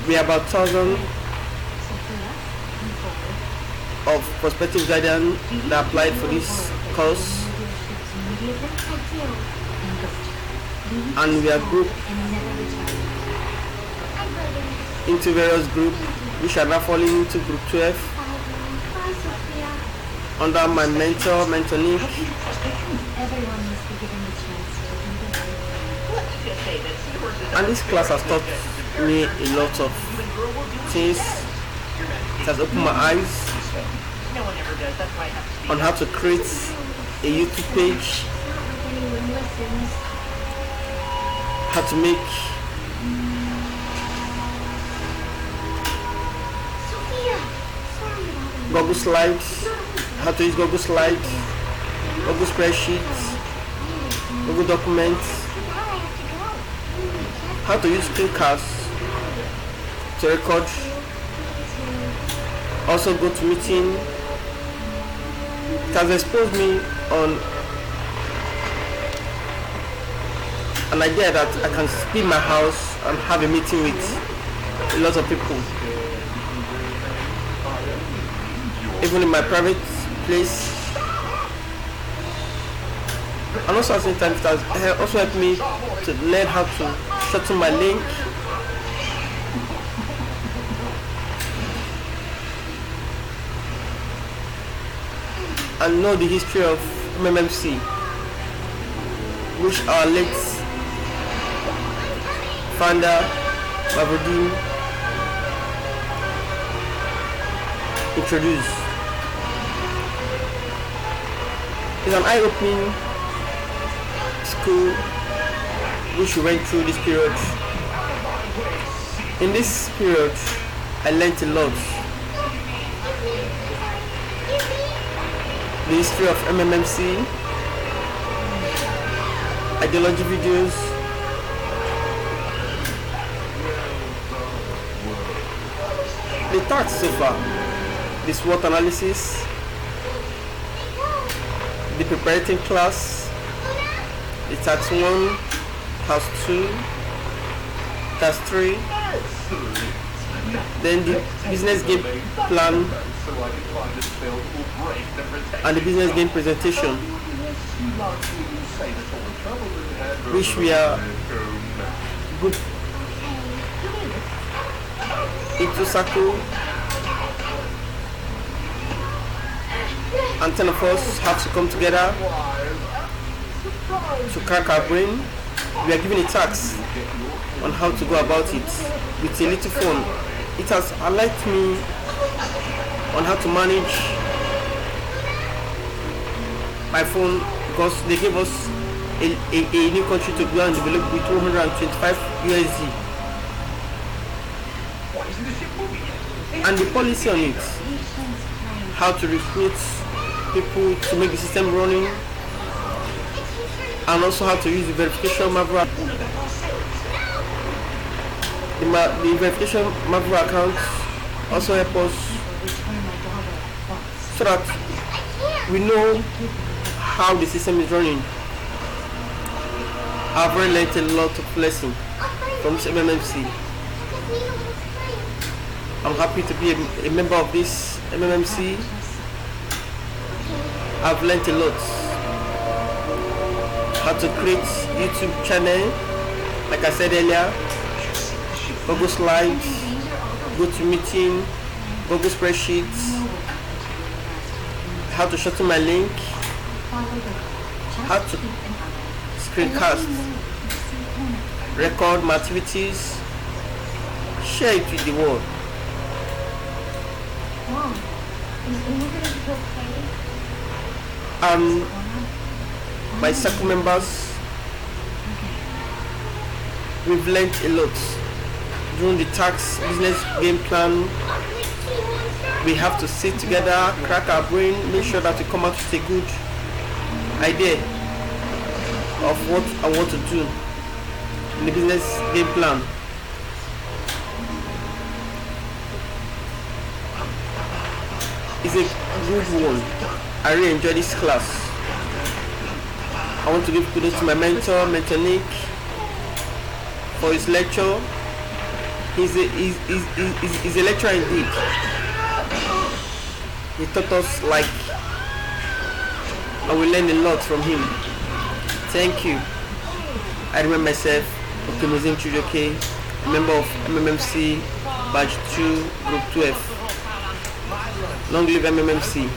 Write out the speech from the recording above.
We are about 1,000 of prospective guardians that applied for this course, and we are grouped into various groups, which are now falling into group 12 under my mentor Nick. And this class has taught me a lot of things. It has opened my eyes on how to create a YouTube page, how to make Google Slides, how to use Google Slides, Google Spreadsheets, Google Documents, how to use screencasts to record, also go to meeting. It has exposed me on an idea that I can be in my house and have a meeting with a lot of people, even in my private place. And also at the same time, it has also helped me to learn how to shorten my link, and know the history of MMMC, which our late founder Mavrodin introduced. It's an eye-opening school which we went through this period. In this period, I learned a lot. The history of MMMC, ideology videos, the tasks so far, the SWOT analysis, the preparatory class, the task 1, task 2, task 3, then the business game plan and the business game presentation, which we are grouped into circle, and 10 of us have to come together to crack our brain. We are given a task on how to go about it with a little phone. It has enlightened me on how to manage my phone, because they gave us a new country to go and develop with 225 USD, and the policy on it, how to recruit people to make the system running, and also how to use the verification Mavro. The verification Mavro account also help us so that we know how the system is running. I've already learned a lot of lessons from this MMMC. I'm happy to be a member of this MMMC. I've learned a lot. How to create YouTube channel, like I said earlier, Google Slides, go to meeting, Google Spreadsheets, how to shorten my link, how to screencast, record my activities, share it with the world. My circle members, we've learned a lot. During the tax business game plan, we have to sit together, crack our brain, make sure that we come out with a good idea of what I want to do in the business game plan. It's a good one. I really enjoy this class. I want to give kudos to my mentor Nick, for his lecture. He's a lecturer indeed. He taught us like, and we learned a lot from him. Thank you. I remember myself, Dr. Mozin Chujoke, a member of MMMC Batch 2 Group 12. Long live MMMC.